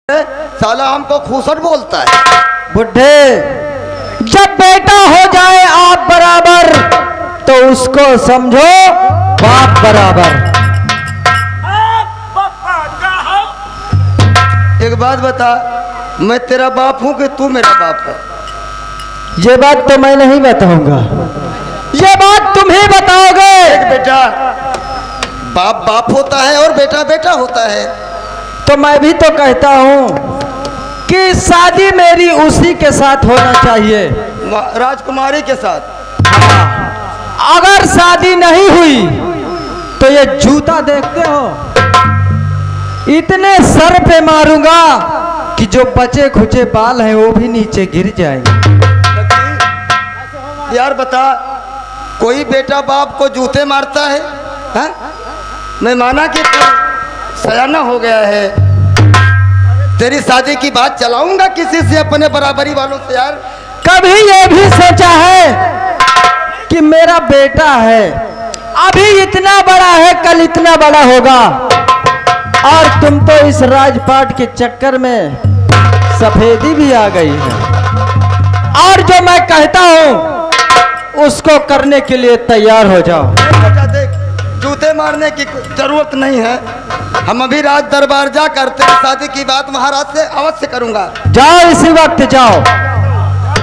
साला हमको खूसट बोलता है। बुढ़े, जब बेटा हो जाए आप बराबर तो उसको समझो बाप बराबर। एक बात बता, मैं तेरा बाप हूँ कि तू मेरा बाप है? ये बात तो मैं नहीं बताऊंगा, ये बात तुम ही बताओगे। बेटा बाप बाप होता है और बेटा बेटा होता है। तो मैं भी तो कहता हूँ कि शादी मेरी उसी के साथ होना चाहिए, राजकुमारी के साथ। अगर शादी नहीं हुई तो ये जूता देखते हो, इतने सर पे मारूंगा कि जो बचे खुचे बाल हैं वो भी नीचे गिर जाएंगे। यार बता, कोई बेटा बाप को जूते मारता है? हा? मैं माना कि तू सयाना हो गया है, तेरी शादी की बात चलाऊंगा किसी से, अपने बराबरी वालों से। यार कभी ये भी सोचा है कि मेरा बेटा है, अभी इतना बड़ा है, कल इतना बड़ा होगा, और तुम तो इस राजपाट के चक्कर में सफेदी भी आ गई है, और जो मैं कहता हूं उसको करने के लिए तैयार हो जाओ। देख, जूते मारने की जरूरत नहीं है, हम अभी राज दरबार जा करते हैं, शादी की बात महाराज से अवश्य करूंगा। जाओ, इसी वक्त जाओ,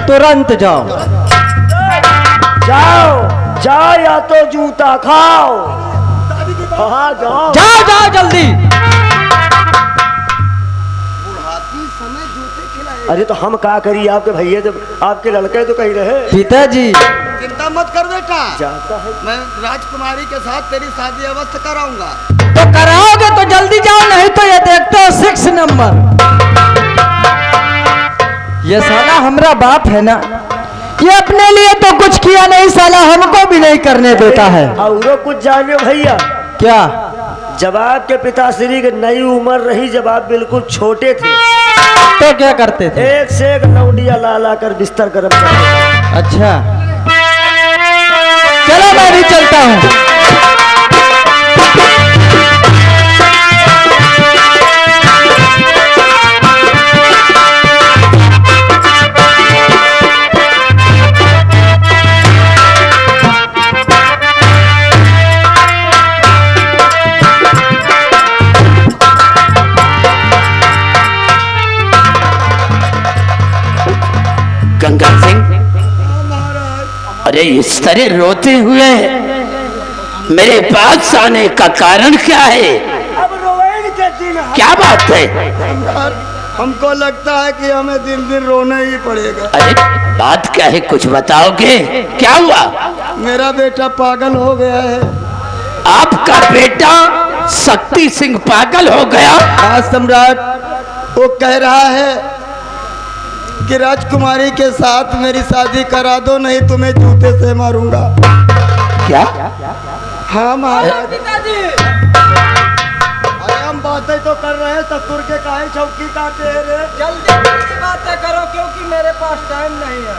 तुरंत जाओ। जाओ जाओ, या तो जूता खाओ। हाँ जाओ जाओ जाओ जल्दी। अरे तो हम क्या करी आपके भैया, जब आपके लड़के तो कहीं रहे। पिताजी चिंता मत कर बेटा, जाता है मैं राजकुमारी के साथ तेरी शादी अवश्य कराऊंगा। तो कराओगे तो जल्दी जाओ, नहीं तो ये देखते हो 6 नंबर। ये साला हमारा बाप है ना, ये अपने लिए तो कुछ किया नहीं, साला हमको भी नहीं करने देता है। और कुछ जानियो भैया, क्या? जब आपके पिताश्री की नई उम्र रही, जब आप बिल्कुल छोटे थे, तो क्या करते थे? एक से एक लौंडिया ला ला कर बिस्तर गर्म करते। अच्छा चलो, मैं भी चलता हूँ। गंगा सिंह, अरे इस तरह रोते हुए मेरे पास आने का कारण क्या है? अब रोएंगे के दिन क्या बात है? हमको लगता है कि हमें दिन दिन रोना ही पड़ेगा। अरे बात क्या है, कुछ बताओगे? क्या हुआ? मेरा बेटा पागल हो गया है। आपका बेटा शक्ति सिंह पागल हो गया? आज सम्राट, वो कह रहा है कि राजकुमारी के साथ मेरी शादी करा दो, नहीं तुम्हें जूते से मारूंगा। क्या? हाँ महाराज। अरे हम बातें तो कर रहे हैं, ससुर के काहे चौकी काटे रे। जल्दी बातें करो क्योंकि मेरे पास टाइम नहीं है।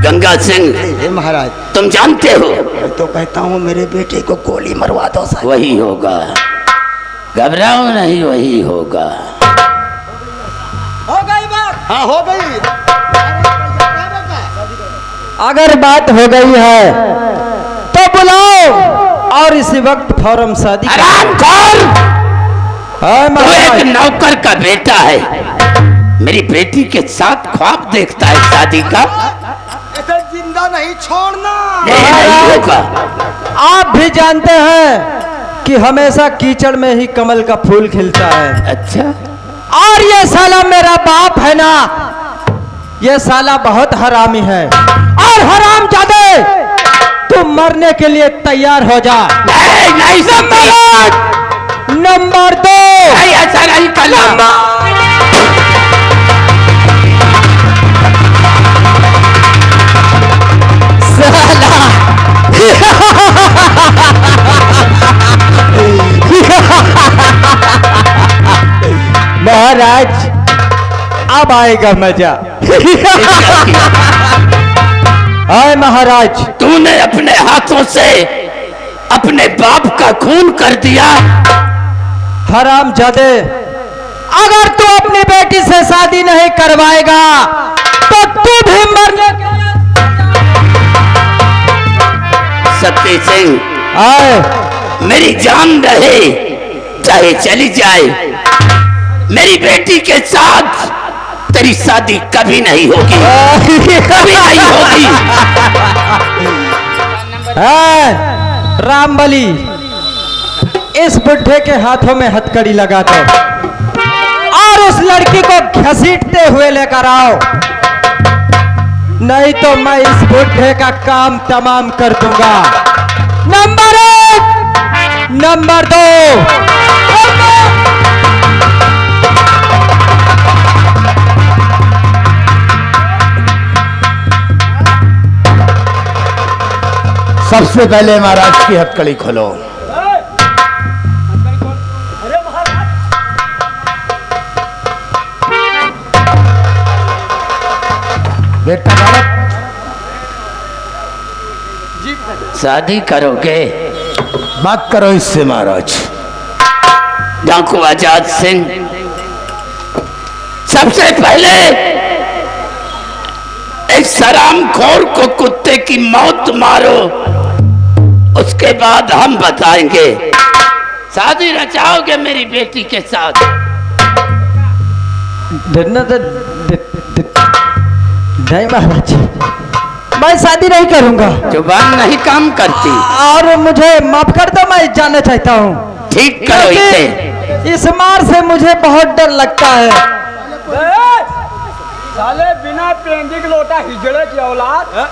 गंगा सिंह, महाराज तुम जानते हो, मैं तो कहता हूँ मेरे बेटे को गोली मरवा दो साहब। वही होगा, घबराओ नहीं, वही होगा। हो गई बात? हाँ हो गई। अगर बात हो गई है तो बुलाओ और इसी वक्त फौरन शादी करो। हरामखोर! हाय वो महाराज, एक नौकर का बेटा है, मेरी बेटी के साथ ख्वाब देखता है शादी का। इसे जिंदा नहीं छोड़ना। नहीं होगा। आप भी जानते हैं कि हमेशा कीचड़ में ही कमल का फूल खिलता है। अच्छा, और ये साला मेरा बाप है ना, ये साला बहुत हरामी है, और हरामजादे तू मरने के लिए तैयार हो जा। नहीं नहीं नंबर 2, ऐसा नहीं करना। महाराज अब आएगा मजा। हाय महाराज, तूने अपने हाथों से अपने बाप का खून कर दिया। हरामजादे, अगर तू अपनी बेटी से शादी नहीं करवाएगा तो तू भी मरने के लिए शक्ति सिंह आए। मेरी जान रहे चाहे चली जाए, मेरी बेटी के साथ तेरी शादी कभी नहीं होगी, कभी नहीं होगी। रामबली, इस बुढ़े के हाथों में हथकड़ी लगा दो और उस लड़की को घसीटते हुए लेकर आओ, नहीं तो मैं इस बुढ़े का काम तमाम कर दूंगा। Number 1, number 2। सबसे पहले महाराज की हथकड़ी खोलो। बेटा भारत, शादी करोगे? बात करो इससे महाराज। डाकू आजाद सिंह, सबसे पहले एक सरामखोर को कुत्ते की मौत मारो, उसके बाद हम बताएंगे शादी रचाओगे मेरी बेटी के साथ। नहीं महाराज, मैं शादी नहीं करूंगा। जुबान नहीं काम करती। और मुझे माफ कर दो, मैं जाना चाहता हूँ। ठीक करो इसे। इस मार से मुझे बहुत डर लगता है। साले बिना पेंदी के लोटा हिजड़े की औलाद हैं?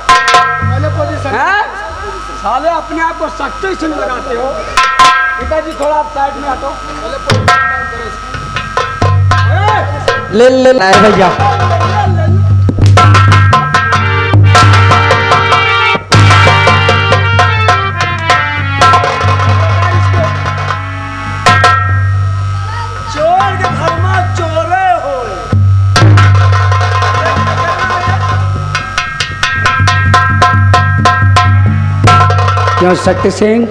साले अपने आप को शक्ति सिंह लगाते हो। पिताजी थोड़ा आप साइड में हटो। ले ले भैया। चोर के घर में चोरे हो। क्यों शक्ति सिंह,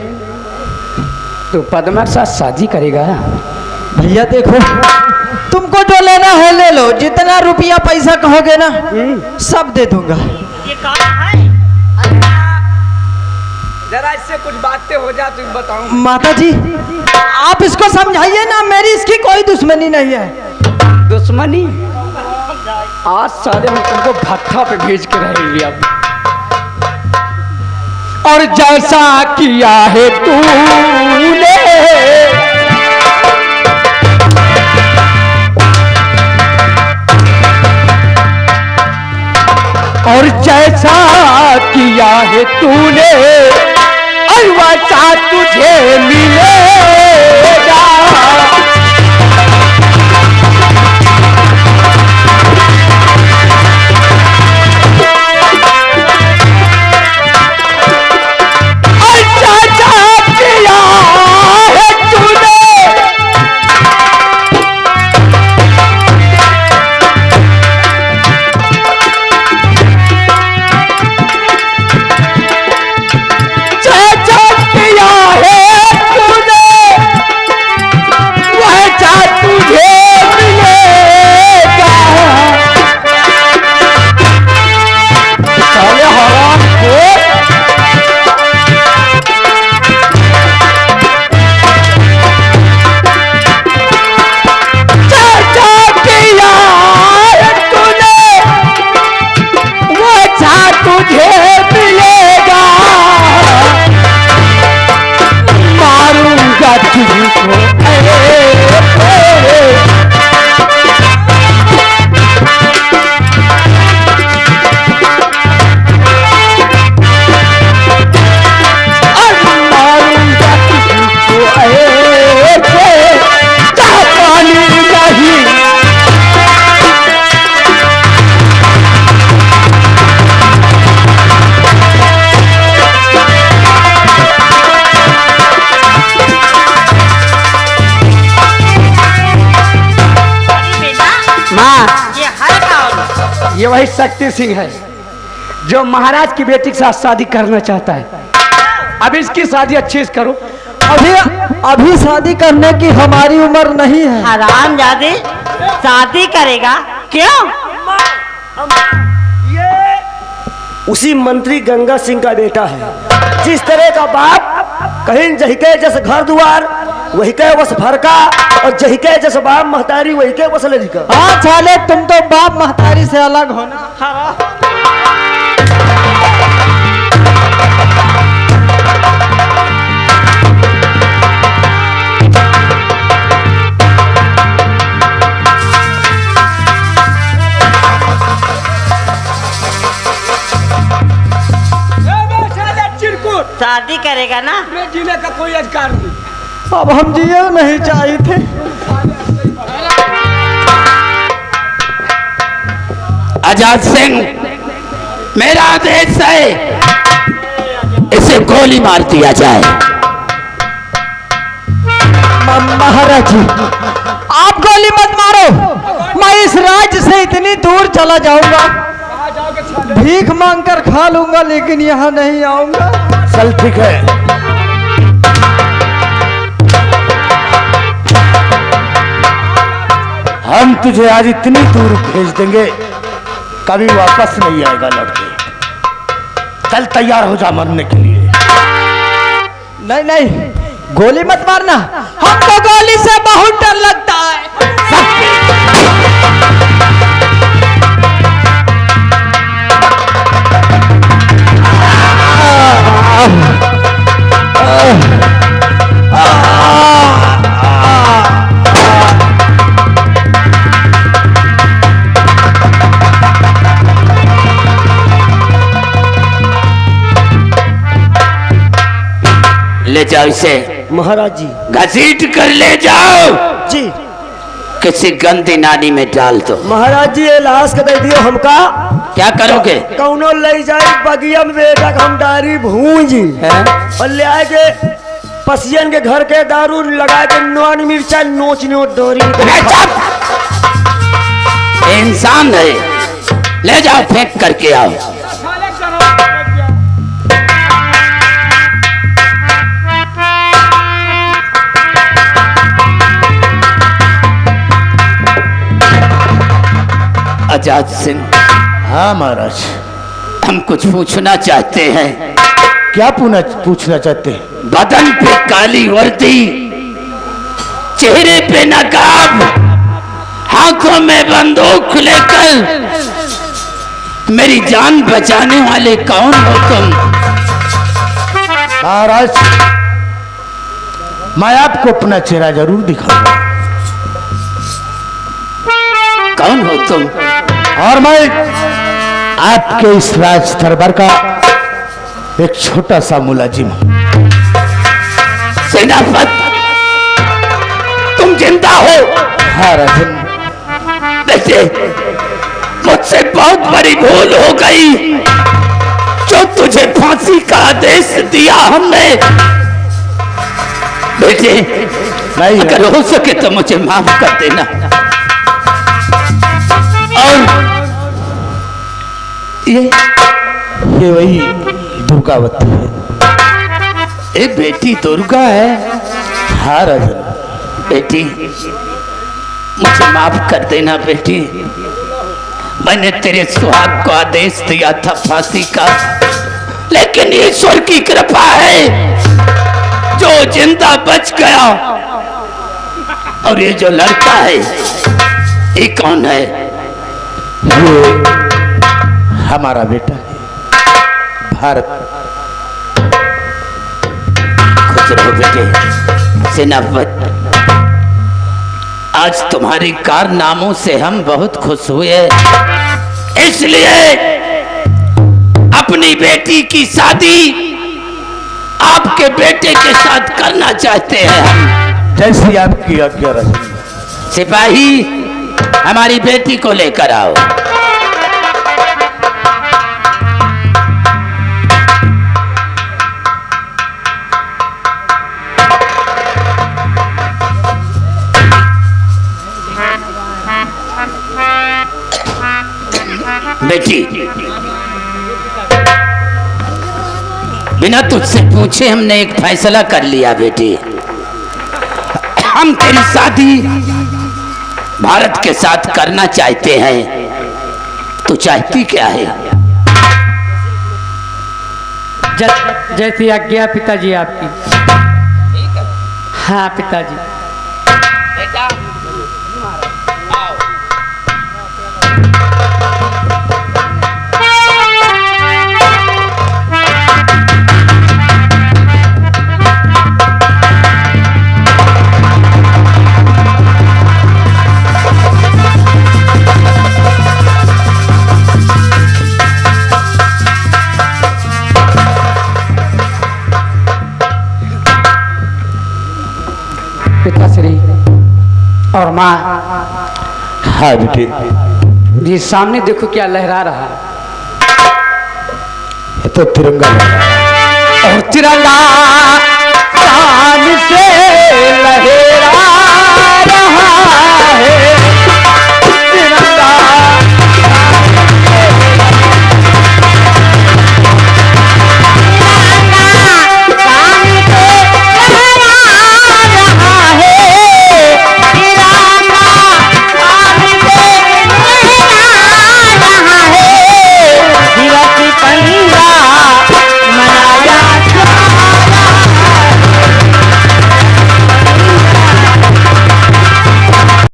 तू पद्मा के साथ शादी करेगा? भैया देखो, तुमको जो लेना है ले लो, जितना रुपया पैसा कहोगे ना सब दे दूंगा। ये कहाँ है? जरा इससे कुछ बातें हो जा तो बताऊं। माता जी आप इसको समझाइए ना, मेरी इसकी कोई दुश्मनी नहीं है। दुश्मनी? आज साले हम तुमको भट्ठा पे भेज के रहेंगे अब। और जैसा किया है तूने, और जैसा किया है तूने, और वैसा तुझे मिलेगा। ये वही शक्ति सिंह है जो महाराज की बेटी के साथ शादी करना चाहता है। अब इसकी शादी अच्छे से करो। अभी शादी करने की हमारी उम्र नहीं है। हराम जादे, शादी करेगा? क्यों? ये उसी मंत्री गंगा सिंह का बेटा है। जिस तरह का बाप कहीं जहिके जैसे घर द्वार वही के बस भरका, और जहिके जैसे बाप महतारी वही के बस लड़का। हाँ साले, तुम तो बाप महतारी से अलग हो ना। शादी करेगा ना? जीने का कोई अधिकार नहीं। अब हम जिए नहीं चाहिए थे। आजाद सिंह, मेरा आदेश है, इसे गोली मार दिया जाए। महाराज जी, आप गोली मत मारो। मैं इस राज्य से इतनी दूर चला जाऊंगा, भीख मांगकर खा लूंगा, लेकिन यहाँ नहीं आऊंगा। चल ठीक है, हम तुझे आज इतनी दूर भेज देंगे, कभी वापस नहीं आएगा लौट के। चल तैयार हो जा मरने के लिए। नहीं नहीं, गोली मत मारना, हमको गोली से बहुत डर लगता है। ले जाओ इसे, महाराज जी। घसीट कर ले जाओ, जी किसी गंदी नाली में डाल दो। महाराज जी, ये लाश के दे दियो हमका। क्या करोगे? कौनो ले जाए बगिया में बेटा हम डारी भूंजी और ले आए के पसियन के घर के दारू लगा के नॉन मिर्चा नोच नोच डोरी। इंसान है, ले जाओ फेंक करके आओ। आजाद सिंह, हाँ महाराज, हम कुछ पूछना चाहते हैं। क्या पूछना चाहते हैं? बदन पे काली वर्दी, चेहरे पे नकाब, हाथों में बंदूक लेकर मेरी जान बचाने वाले कौन हो तुम? महाराज, मैं आपको अपना चेहरा जरूर दिखाऊंगा। कौन हो तुम? और मैं आपके इस राज दरबार का एक छोटा सा मुलाजिम हूं। सेनापति, तुम जिंदा हो? हाँ राजन। बेटे, मुझसे बहुत बड़ी भूल हो गई जो तुझे फांसी का आदेश दिया हमने। बेटे, नहीं, अगर हो सके तो मुझे माफ कर देना। और ये वही दुर्गावती है। ये बेटी दुर्गा है? हाँ राजन। बेटी, मुझे माफ कर देना बेटी। मैंने तेरे सुहाग को आदेश दिया था फांसी का, लेकिन ईश्वर की कृपा है जो जिंदा बच गया। और ये जो लड़का है, ये कौन है? ये हमारा बेटा है, भारत। खुश रहो बेटे। सेनापति, आज तुम्हारे कारनामों से हम बहुत खुश हुए, इसलिए अपनी बेटी की शादी आपके बेटे के साथ करना चाहते हैं हम। जैसी आपकी आज्ञा रहे। सिपाही, हमारी बेटी को लेकर आओ। बेटी, बिना तुझसे पूछे हमने एक फैसला कर लिया बेटी। हम तेरी शादी भारत के साथ करना चाहते हैं, तो चाहती क्या है? जैसी आज्ञा पिताजी आपकी। हाँ पिताजी। पिताश्री और माँ। हाँ बेटे। ये सामने देखो क्या लहरा रहा है। ये तो तिरंगा लहरा। और तिरंगा शान से लहे